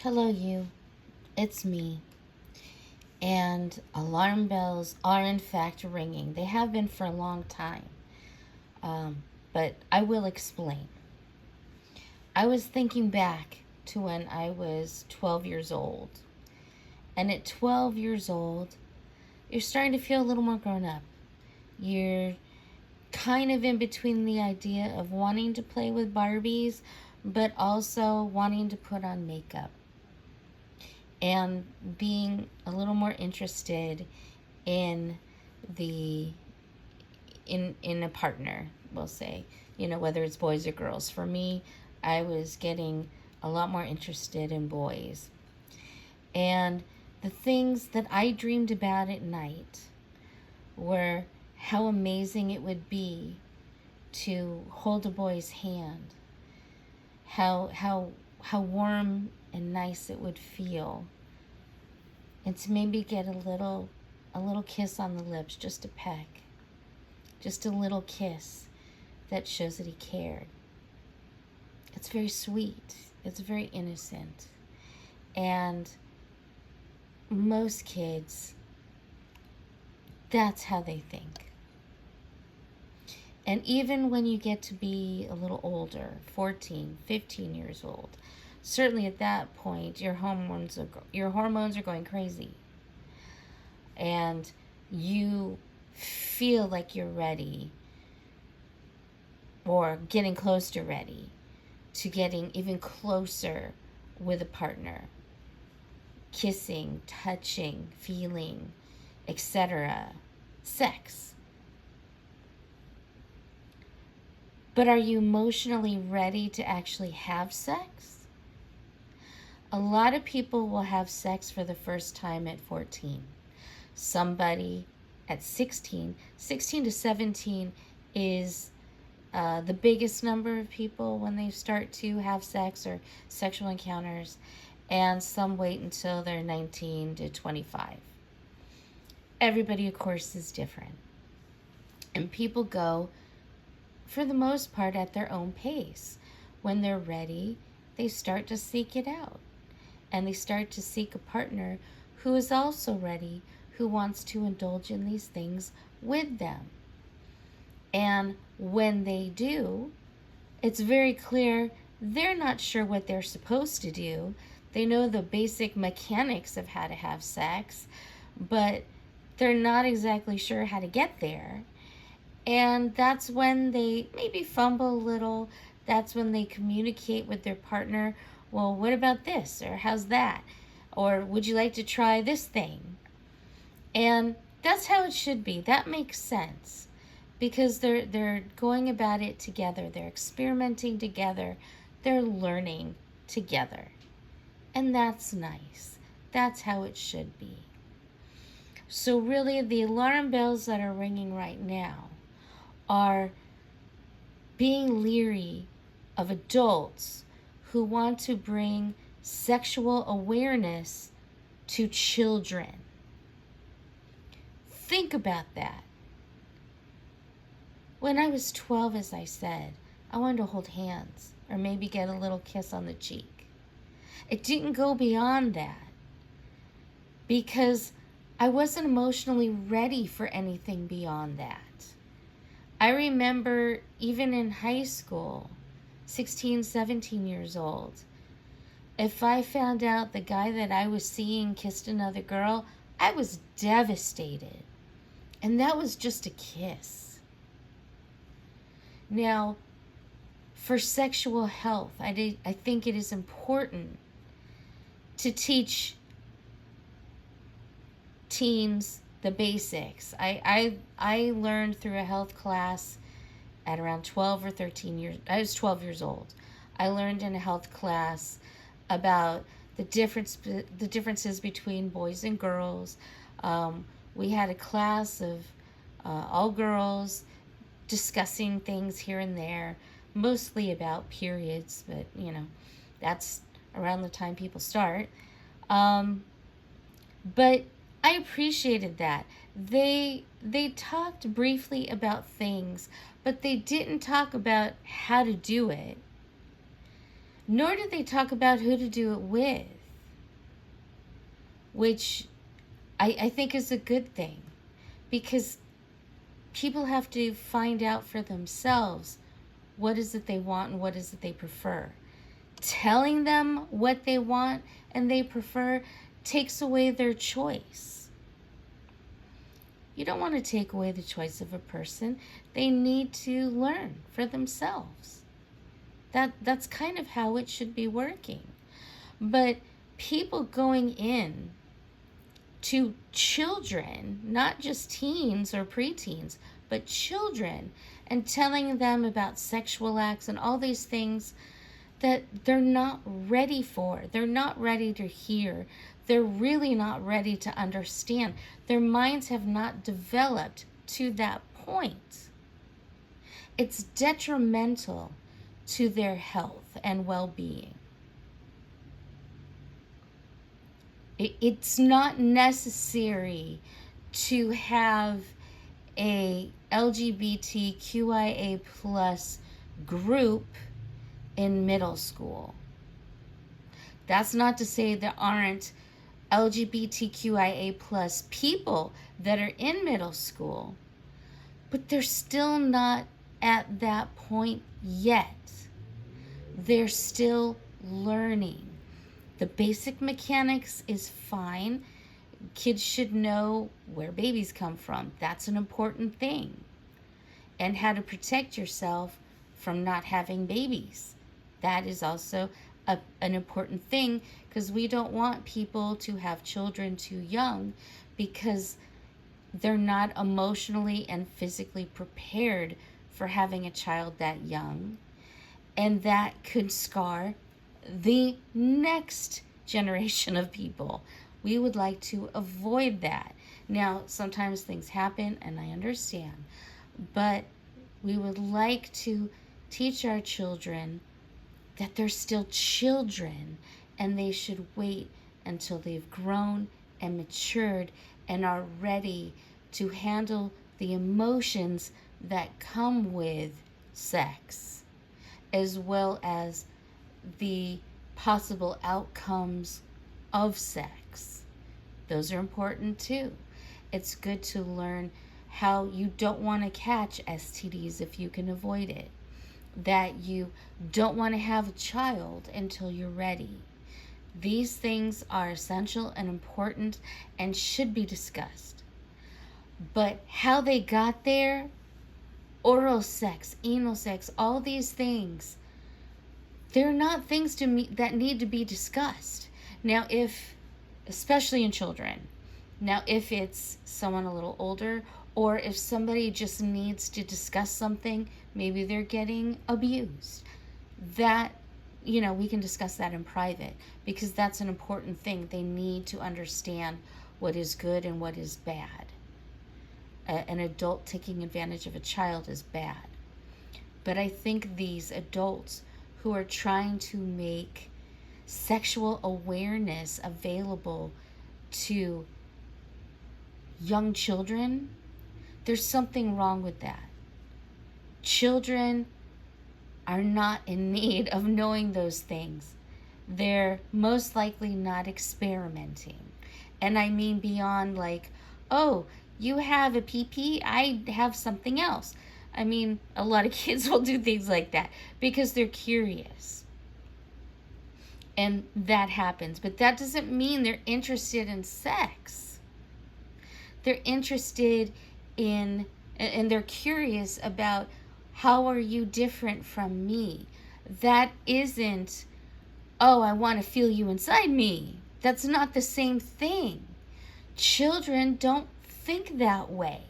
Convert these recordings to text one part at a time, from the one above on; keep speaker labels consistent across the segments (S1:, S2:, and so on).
S1: Hello, you. It's me. And alarm bells are in fact ringing. They have been for a long time. But I will explain. I was thinking back to when I was 12 years old. And at 12 years old, you're starting to feel a little more grown up. You're kind of in between the idea of wanting to play with Barbies, but also wanting to put on makeup. And being a little more interested in the in a partner, we'll say, whether it's boys or girls. For me, I was getting a lot more interested in boys. And the things that I dreamed about at night were how amazing it would be to hold a boy's hand, how warm and nice it would feel, and to maybe get a little kiss on the lips, just a peck, just a little kiss that shows that he cared. It's very sweet. It's very innocent. And most kids, that's how they think. And even when you get to be a little older, 14, 15 years old, certainly at that point, your hormones are going crazy. And you feel like you're ready, or getting close to ready, to getting even closer with a partner. Kissing, touching, feeling, etc. Sex. But are you emotionally ready to actually have sex? A lot of people will have sex for the first time at 14. Somebody at 16 to 17 is the biggest number of people when they start to have sex or sexual encounters, and some wait until they're 19 to 25. Everybody, of course, is different. And people go, for the most part, at their own pace. When they're ready, they start to seek it out. And they start to seek a partner who is also ready, who wants to indulge in these things with them. And when they do, it's very clear they're not sure what they're supposed to do. They know the basic mechanics of how to have sex, but they're not exactly sure how to get there. And that's when they maybe fumble a little. That's when they communicate with their partner. Well, what about this? Or how's that? Or would you like to try this thing? And that's how it should be. That makes sense. Because they're going about it together. They're experimenting together. They're learning together. And that's nice. That's how it should be. So really, the alarm bells that are ringing right now are being leery of adults who want to bring sexual awareness to children. Think about that. When I was 12, as I said, I wanted to hold hands or maybe get a little kiss on the cheek. It didn't go beyond that because I wasn't emotionally ready for anything beyond that. I remember even in high school, 16, 17 years old, if I found out the guy that I was seeing kissed another girl, I was devastated. And that was just a kiss. Now, for sexual health, I think it is important to teach teens the basics. I learned through a health class at around 12 or 13 years. I was 12 years old. I learned in a health class about the differences between boys and girls. We had a class of all girls discussing things here and there, mostly about periods, but that's around the time people start. But I appreciated that. They talked briefly about things, but they didn't talk about how to do it. Nor did they talk about who to do it with. which I think is a good thing, because people have to find out for themselves what is it they want and what is it they prefer. Telling them what they want and they prefer takes away their choice. You don't want to take away the choice of a person. They need to learn for themselves. That's kind of how it should be working. But people going in to children, not just teens or preteens, but children, and telling them about sexual acts and all these things that they're not ready for. They're not ready to hear. They're really not ready to understand. Their minds have not developed to that point. It's detrimental to their health and well-being. It's not necessary to have a LGBTQIA plus group in middle school. That's not to say there aren't LGBTQIA plus people that are in middle school, but they're still not at that point yet. They're still learning. The basic mechanics is fine. Kids should know where babies come from. That's an important thing. And how to protect yourself from not having babies. That is also an important thing, because we don't want people to have children too young because they're not emotionally and physically prepared for having a child that young. And that could scar the next generation of people. We would like to avoid that. Now, sometimes things happen, and I understand, but we would like to teach our children that they're still children, and they should wait until they've grown and matured and are ready to handle the emotions that come with sex, as well as the possible outcomes of sex. Those are important too. It's good to learn how you don't want to catch STDs if you can avoid it, that you don't want to have a child until you're ready. These things are essential and important and should be discussed. But how they got there, oral sex, anal sex, all these things, they're not things that need to be discussed. Now, especially in children, now if it's someone a little older, or if somebody just needs to discuss something, maybe they're getting abused, that, we can discuss that in private, because that's an important thing. They need to understand what is good and what is bad. An adult taking advantage of a child is bad. But I think these adults who are trying to make sexual awareness available to young children, there's something wrong with that. Children are not in need of knowing those things. They're most likely not experimenting. And I mean beyond like, oh, you have a PP, I have something else. I mean, a lot of kids will do things like that because they're curious. And that happens. But that doesn't mean they're interested in sex. They're interested in, and they're curious about, how are you different from me? That isn't, oh, I want to feel you inside me. That's not the same thing. Children don't think that way.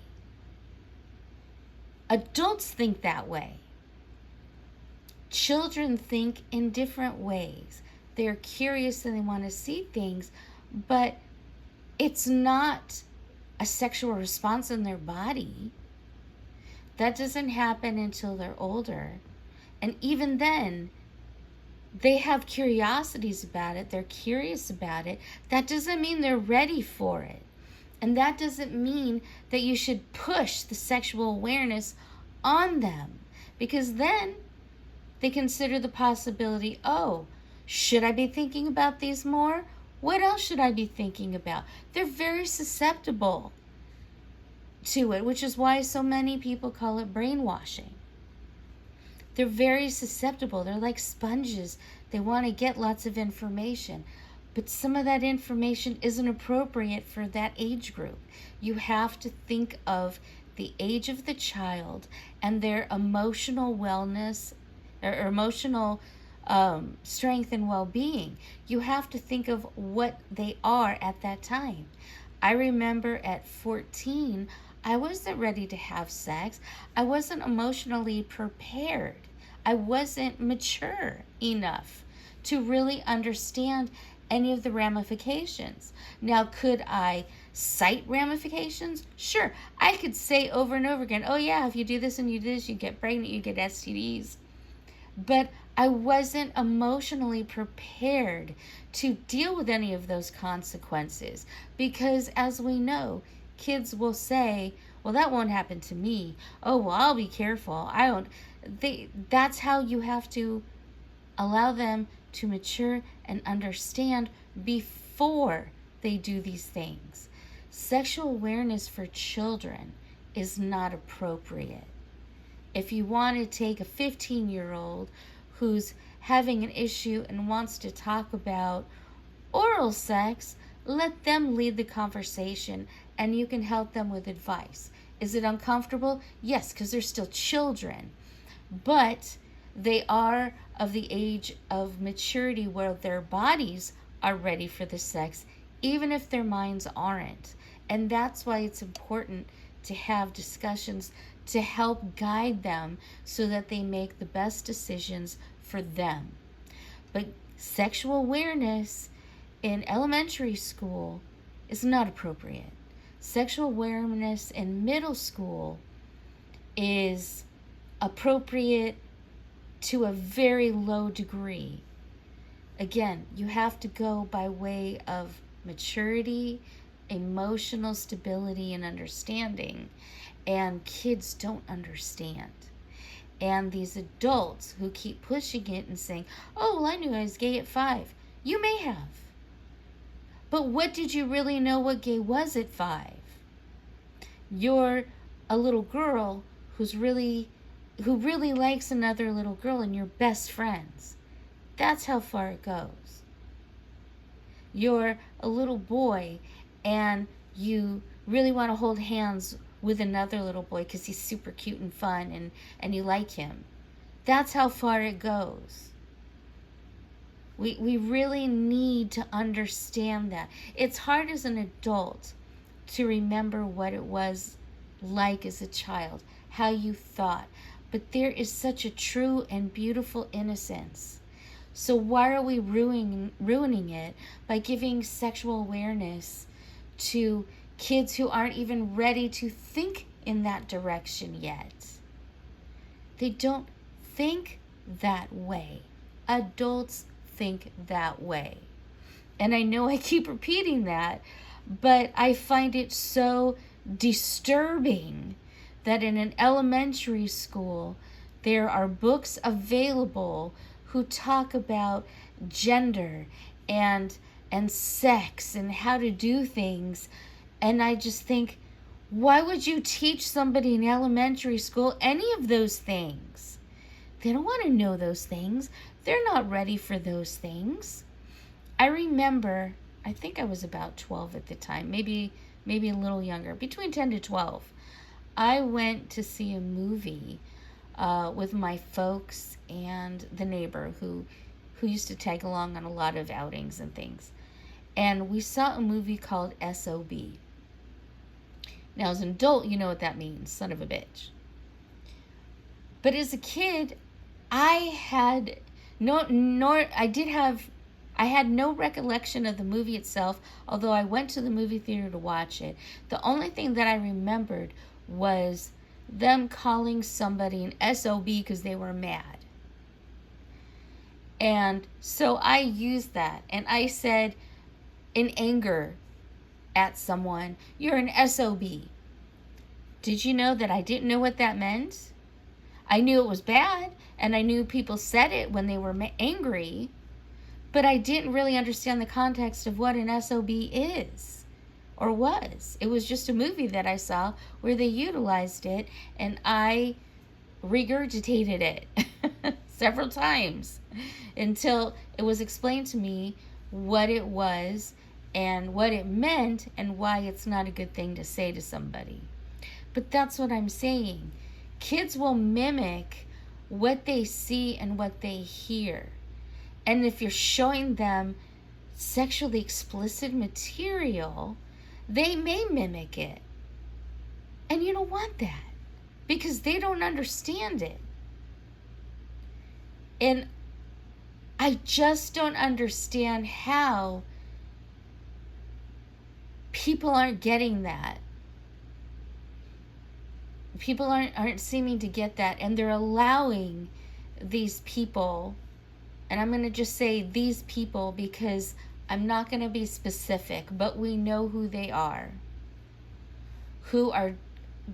S1: Adults think that way. Children think in different ways. They're curious and they want to see things, but it's not a sexual response in their body. That doesn't happen until they're older. And even then, they have curiosities about it. They're curious about it. That doesn't mean they're ready for it. And that doesn't mean that you should push the sexual awareness on them, because then they consider the possibility, oh, should I be thinking about these more? What else should I be thinking about? They're very susceptible to it, which is why so many people call it brainwashing. They're very susceptible. They're like sponges. They want to get lots of information. But some of that information isn't appropriate for that age group. You have to think of the age of the child and their emotional wellness or emotional strength and well-being. You have to think of what they are at that time. I remember at 14, I wasn't ready to have sex. I wasn't emotionally prepared. I wasn't mature enough to really understand any of the ramifications. Now, could I cite ramifications? Sure. I could say over and over again, oh yeah, if you do this and you do this, you get pregnant, you get STDs. But I wasn't emotionally prepared to deal with any of those consequences because, as we know, kids will say, well, that won't happen to me. Oh, well, I'll be careful. I won't. That's how you have to allow them to mature and understand before they do these things. Sexual awareness for children is not appropriate. If you want to take a 15-year-old who's having an issue and wants to talk about oral sex, let them lead the conversation and you can help them with advice. Is it uncomfortable? Yes, because they're still children. But they are of the age of maturity where their bodies are ready for the sex, even if their minds aren't. And that's why it's important to have discussions to help guide them so that they make the best decisions for them. But sexual awareness in elementary school is not appropriate. Sexual awareness in middle school is appropriate to a very low degree. Again, you have to go by way of maturity, emotional stability, and understanding. And kids don't understand. And these adults who keep pushing it and saying, oh, well, I knew I was gay at 5. You may have. But what did you really know what gay was at 5? You're a little girl who really likes another little girl and you're best friends. That's how far it goes. You're a little boy and you really want to hold hands with another little boy because he's super cute and fun and you like him. That's how far it goes. We really need to understand that. It's hard as an adult to remember what it was like as a child, how you thought. But there is such a true and beautiful innocence. So why are we ruining it by giving sexual awareness to kids who aren't even ready to think in that direction yet? They don't think that way. Adults think that way. And I know I keep repeating that, but I find it so disturbing that in an elementary school there are books available who talk about gender and sex and how to do things. And I just think, why would you teach somebody in elementary school any of those things? They don't want to know those things. They're not ready for those things. I remember, I think I was about 12 at the time, maybe a little younger, between 10 to 12. I went to see a movie with my folks and the neighbor who used to tag along on a lot of outings and things. And we saw a movie called S.O.B. Now, as an adult, you know what that means, son of a bitch. But as a kid, I had no recollection of the movie itself, although I went to the movie theater to watch it. The only thing that I remembered was them calling somebody an SOB because they were mad. And so I used that, and I said in anger at someone, "You're an SOB." Did you know that I didn't know what that meant? I knew it was bad, and I knew people said it when they were angry, But I didn't really understand the context of what an SOB is or was. It was just a movie that I saw where they utilized it, and I regurgitated it several times until it was explained to me what it was and what it meant and why it's not a good thing to say to somebody. But that's what I'm saying. Kids will mimic what they see and what they hear. And if you're showing them sexually explicit material, they may mimic it. And you don't want that because they don't understand it. And I just don't understand how people aren't getting that. People aren't seeming to get that, and they're allowing these people, and I'm going to just say these people because I'm not going to be specific, but we know who they are, who are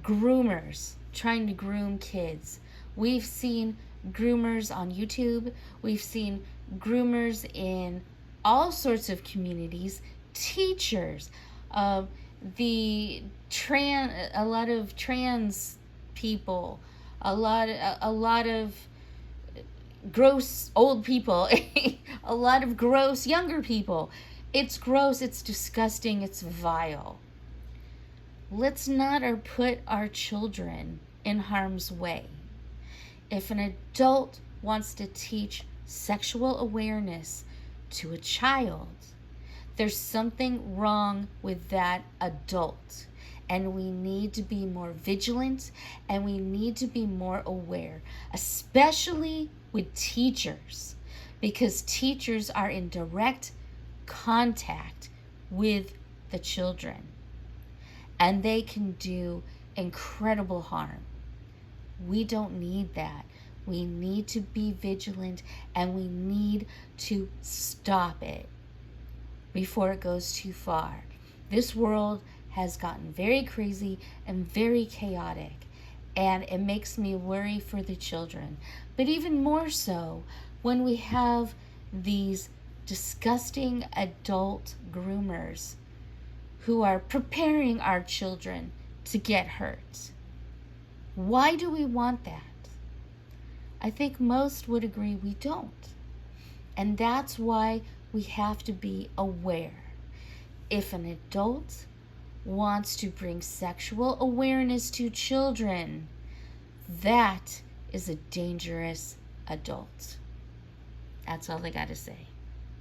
S1: groomers trying to groom kids. We've seen groomers on YouTube. We've seen groomers in all sorts of communities, teachers, a lot of trans people, a lot of gross old people, a lot of gross younger people. It's gross, it's disgusting, it's vile. Let's not put our children in harm's way. If an adult wants to teach sexual awareness to a child, there's something wrong with that adult. And we need to be more vigilant and we need to be more aware, especially with teachers, because teachers are in direct contact with the children and they can do incredible harm. We don't need that. We need to be vigilant and we need to stop it before it goes too far. This world has gotten very crazy and very chaotic, and it makes me worry for the children. But even more so when we have these disgusting adult groomers who are preparing our children to get hurt. Why do we want that? I think most would agree we don't. And that's why we have to be aware. If an adult wants to bring sexual awareness to children, that is a dangerous adult. That's all I got to say.